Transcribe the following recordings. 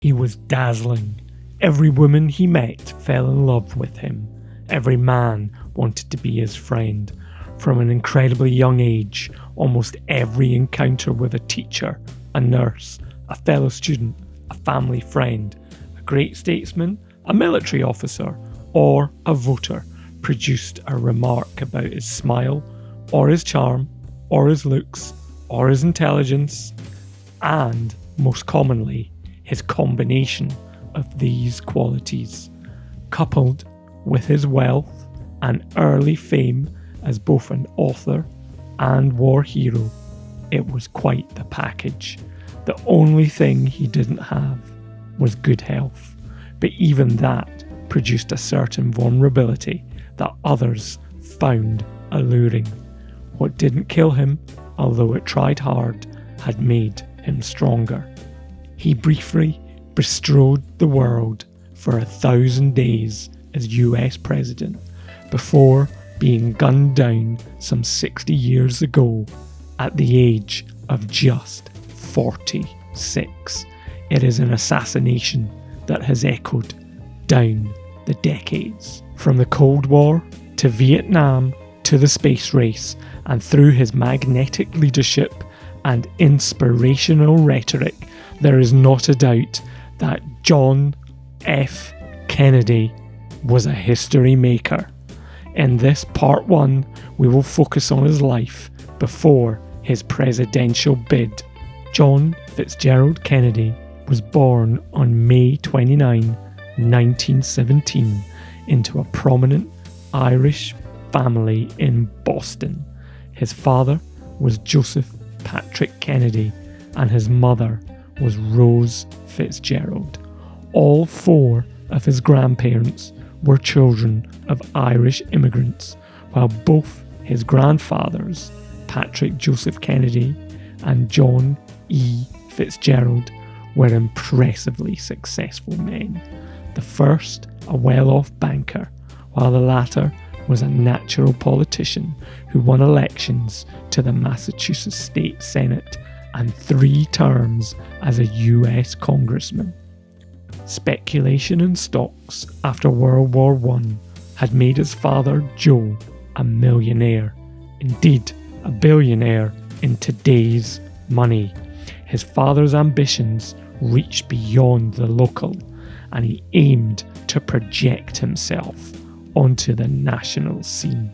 He was dazzling. Every woman he met fell in love with him. Every man wanted to be his friend. From an incredibly young age, almost every encounter with a teacher, a nurse, a fellow student, a family friend, a great statesman, a military officer, or a voter produced a remark about his smile, or his charm, or his looks, or his intelligence, and, most commonly, his combination of these qualities, coupled with his wealth and early fame as both an author and war hero. It was quite the package. The only thing he didn't have was good health, but even that produced a certain vulnerability that others found alluring. What didn't kill him, although it tried hard, had made him stronger. He briefly bestrode the world for 1,000 days as US President before being gunned down some 60 years ago at the age of just 46. It is an assassination that has echoed down the decades. From the Cold War to Vietnam to the space race, and through his magnetic leadership and inspirational rhetoric, there is not a doubt that John F. Kennedy was a history maker. In this part 1, we will focus on his life before his presidential bid. John Fitzgerald Kennedy was born on May 29, 1917, into a prominent Irish family in Boston. His father was Joseph Patrick Kennedy and his mother was Rose Fitzgerald. All 4 of his grandparents were children of Irish immigrants, while both his grandfathers, Patrick Joseph Kennedy and John E. Fitzgerald, were impressively successful men. The first, a well-off banker, while the latter was a natural politician who won elections to the Massachusetts State Senate and 3 terms as a US congressman. Speculation in stocks after World War I had made his father Joe a millionaire, indeed a billionaire in today's money. His father's ambitions reached beyond the local, and he aimed to project himself onto the national scene.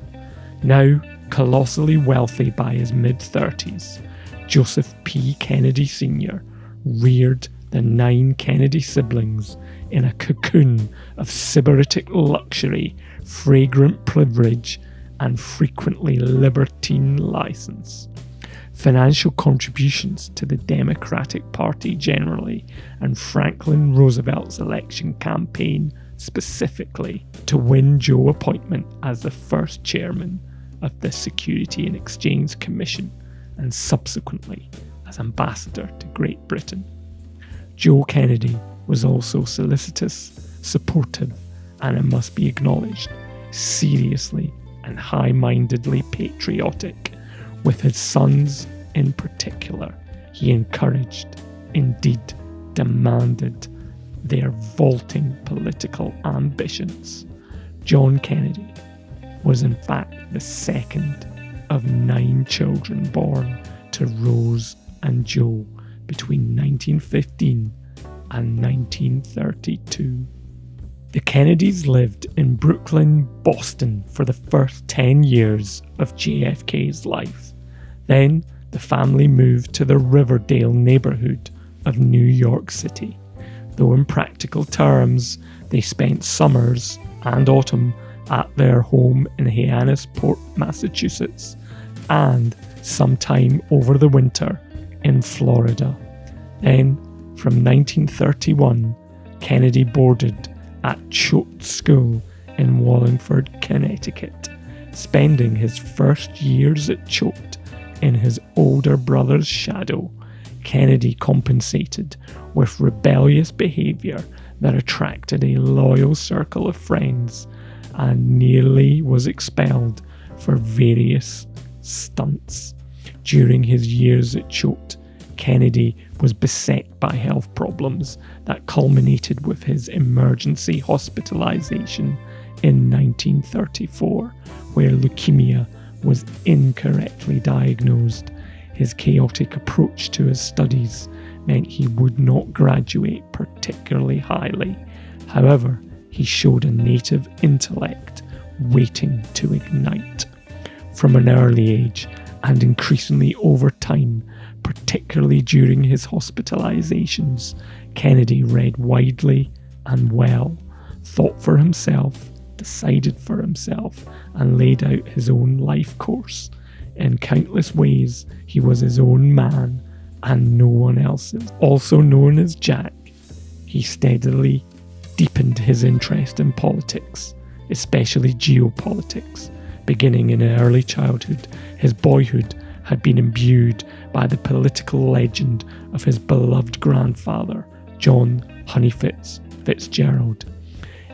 Now colossally wealthy by his mid-30s, Joseph P. Kennedy Sr. reared the 9 Kennedy siblings in a cocoon of sybaritic luxury, fragrant privilege, and frequently libertine license. Financial contributions to the Democratic Party generally, and Franklin Roosevelt's election campaign specifically, to win Joe appointment as the first chairman of the Security and Exchange Commission and subsequently as ambassador to Great Britain. Joe Kennedy was also solicitous, supportive, and it must be acknowledged, seriously and high-mindedly patriotic. With his sons in particular, he encouraged, indeed demanded, their vaulting political ambitions. John Kennedy was in fact the second of 9 children born to Rose and Joe between 1915 and 1932. The Kennedys lived in Brooklyn, Boston for the first 10 years of JFK's life. Then the family moved to the Riverdale neighbourhood of New York City. Though in practical terms, they spent summers and autumn at their home in Hyannisport, Massachusetts, and some time over the winter in Florida. Then, from 1931, Kennedy boarded at Choate School in Wallingford, Connecticut, spending his first years at Choate in his older brother's shadow. Kennedy compensated with rebellious behaviour that attracted a loyal circle of friends and nearly was expelled for various stunts. During his years at Choate, Kennedy was beset by health problems that culminated with his emergency hospitalization in 1934, where leukemia was incorrectly diagnosed. His chaotic approach to his studies meant he would not graduate particularly highly. However, he showed a native intellect waiting to ignite. From an early age, and increasingly over time, particularly during his hospitalizations, Kennedy read widely and well, thought for himself, decided for himself, and laid out his own life course. In countless ways, he was his own man and no one else's. Also known as Jack, he steadily deepened his interest in politics, especially geopolitics. Beginning in early childhood, his boyhood had been imbued by the political legend of his beloved grandfather, John Honeyfitz Fitzgerald.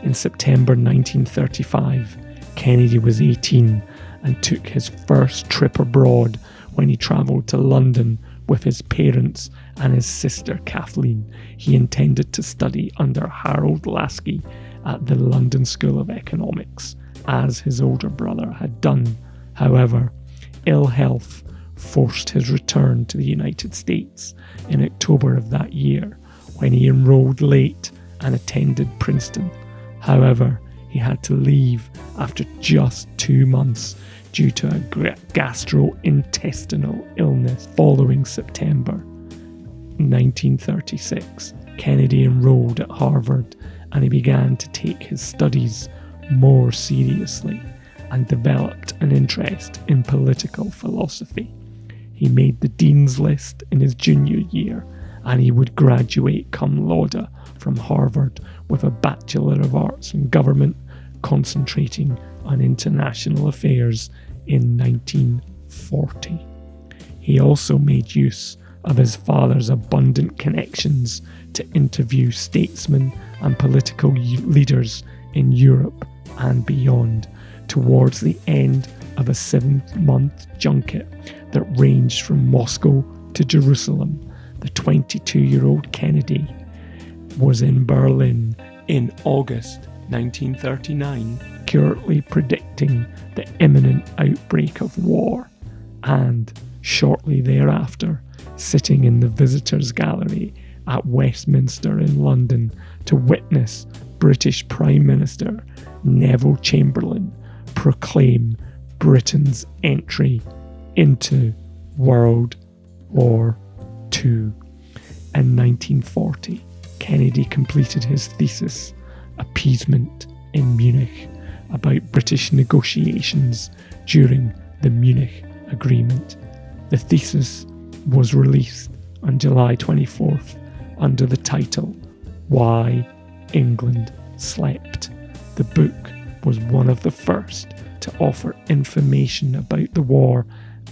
In September 1935, Kennedy was 18 and took his first trip abroad when he travelled to London with his parents and his sister Kathleen. He intended to study under Harold Laski at the London School of Economics, as his older brother had done. However, ill health forced his return to the United States in October of that year, when he enrolled late and attended Princeton. However, he had to leave after just 2 months due to a gastrointestinal illness. Following September 1936, Kennedy enrolled at Harvard, and he began to take his studies more seriously and developed an interest in political philosophy. He made the Dean's List in his junior year, and he would graduate cum laude from Harvard with a Bachelor of Arts in Government, concentrating on international affairs in 1940. He also made use of his father's abundant connections to interview statesmen and political leaders in Europe and beyond. Towards the end of a 7-month junket that ranged from Moscow to Jerusalem, the 22-year-old Kennedy was in Berlin in August 1939, accurately predicting the imminent outbreak of war, and shortly thereafter, sitting in the visitors' gallery at Westminster in London to witness British Prime Minister Neville Chamberlain proclaim Britain's entry into World War II. In 1940, Kennedy completed his thesis, Appeasement in Munich, about British negotiations during the Munich Agreement. The thesis was released on July 24th under the title Why England Slept. The book was one of the first to offer information about the war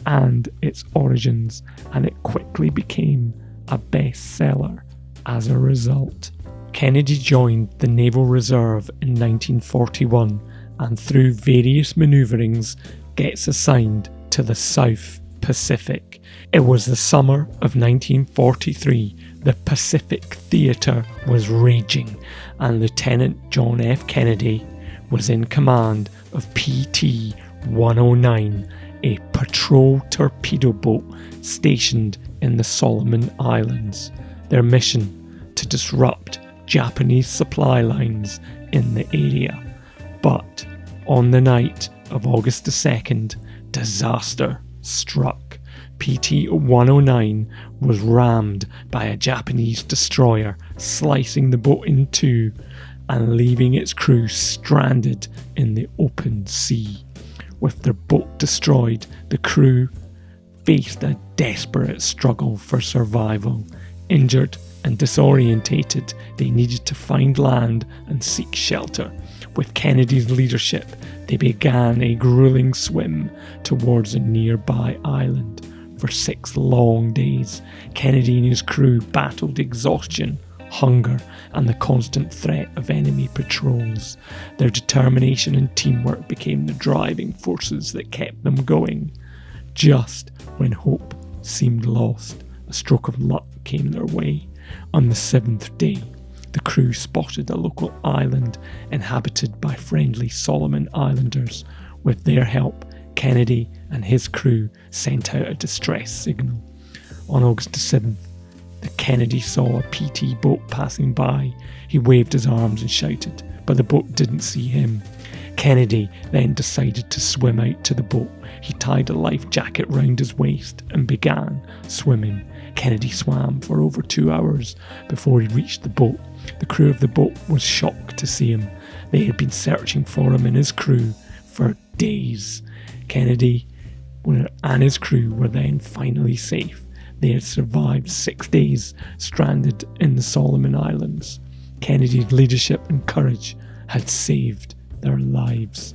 and its origins, and it quickly became a bestseller as a result. Kennedy joined the Naval Reserve in 1941 and through various manoeuvrings gets assigned to the South Pacific. It was the summer of 1943. The Pacific Theatre was raging, and Lieutenant John F. Kennedy was in command of PT 109, a patrol torpedo boat stationed in the Solomon Islands. Their mission: to disrupt Japanese supply lines in the area. But on the night of August the 2nd, disaster struck. PT 109 was rammed by a Japanese destroyer, slicing the boat in two and leaving its crew stranded in the open sea. With their boat destroyed, the crew faced a desperate struggle for survival. Injured and disorientated, they needed to find land and seek shelter. With Kennedy's leadership, they began a grueling swim towards a nearby island. For 6 long days, Kennedy and his crew battled exhaustion, hunger, and the constant threat of enemy patrols. Their determination and teamwork became the driving forces that kept them going. Just when hope seemed lost, a stroke of luck came their way. On the 7th day, the crew spotted a local island inhabited by friendly Solomon Islanders. With their help, Kennedy and his crew sent out a distress signal. On August the 7th, the Kennedy saw a PT boat passing by. He waved his arms and shouted, but the boat didn't see him. Kennedy then decided to swim out to the boat. He tied a life jacket round his waist and began swimming. Kennedy swam for over 2 hours before he reached the boat. The crew of the boat was shocked to see him. They had been searching for him and his crew for days. Kennedy and his crew were then finally safe. They had survived 6 days stranded in the Solomon Islands. Kennedy's leadership and courage had saved their lives.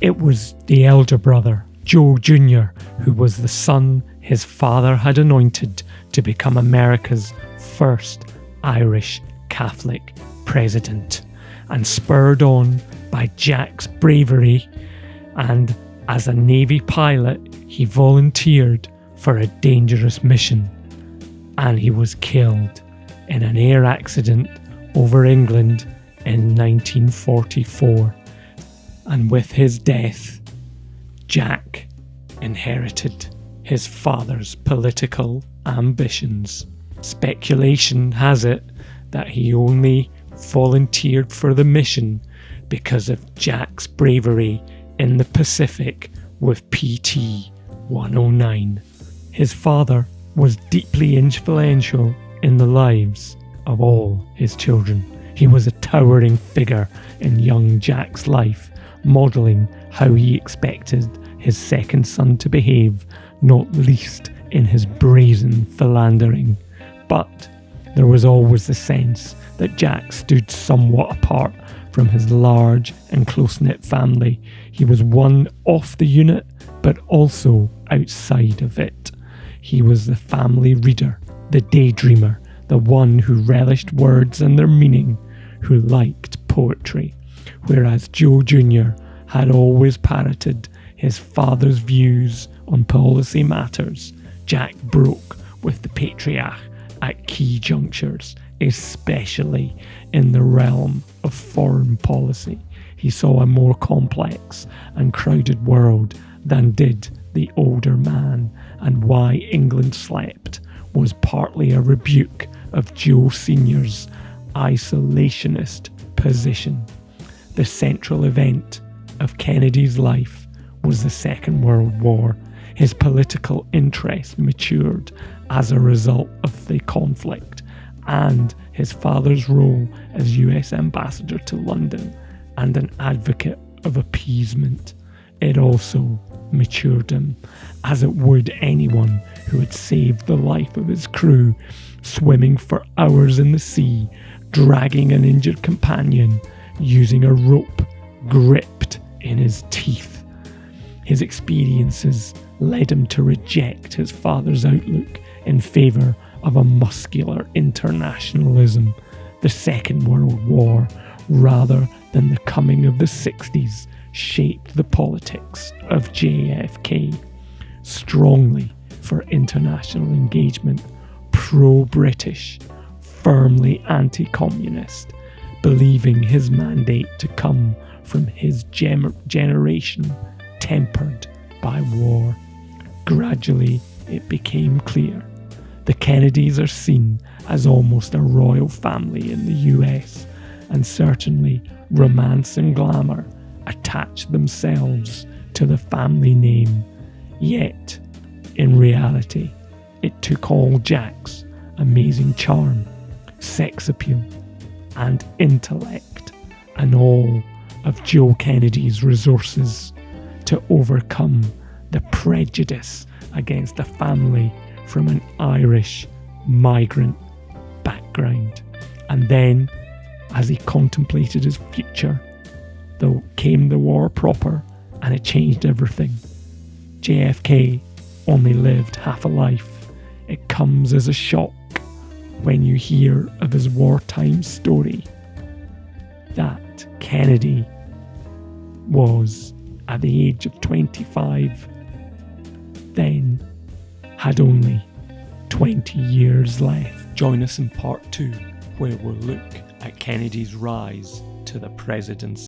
It was the elder brother, Joe Jr., who was the son his father had anointed to become America's first Irish Catholic president. And spurred on by Jack's bravery, and as a Navy pilot, he volunteered for a dangerous mission, and he was killed in an air accident over England in 1944. And with his death, Jack inherited his father's political ambitions. Speculation has it that he only volunteered for the mission because of Jack's bravery in the Pacific with PT 109. His father was deeply influential in the lives of all his children. He was a towering figure in young Jack's life, modelling how he expected his second son to behave, not least in his brazen philandering. But there was always the sense that Jack stood somewhat apart from his large and close-knit family. He was one off the unit, but also outside of it. He was the family reader, the daydreamer, the one who relished words and their meaning, who liked poetry, whereas Joe Jr. had always parroted his father's views on policy matters. Jack broke with the patriarch at key junctures, especially in the realm of foreign policy. He saw a more complex and crowded world than did the older man, and why England slept was partly a rebuke of Joe Sr.'s isolationist position. The central event of Kennedy's life was the Second World War. His political interest matured as a result of the conflict, and his father's role as US ambassador to London and an advocate of appeasement. It also matured him, as it would anyone who had saved the life of his crew, swimming for hours in the sea, dragging an injured companion, using a rope gripped in his teeth. His experiences led him to reject his father's outlook in favour of a muscular internationalism. The Second World War, rather than the coming of the 60s, shaped the politics of JFK. Strongly for international engagement, pro-British, firmly anti-communist, believing his mandate to come from his generation tempered by war. Gradually, it became clear the Kennedys are seen as almost a royal family in the US, and certainly romance and glamour attach themselves to the family name. Yet, in reality, it took all Jack's amazing charm, sex appeal, and intellect, and all of Joe Kennedy's resources to overcome the prejudice against a family from an Irish migrant background. And then, as he contemplated his future, though came the war proper, and it changed everything. JFK only lived half a life. It comes as a shock when you hear of his wartime story that Kennedy was, at the age of 25, then had only 20 years left. Join us in part 2, where we'll look at Kennedy's rise to the presidency.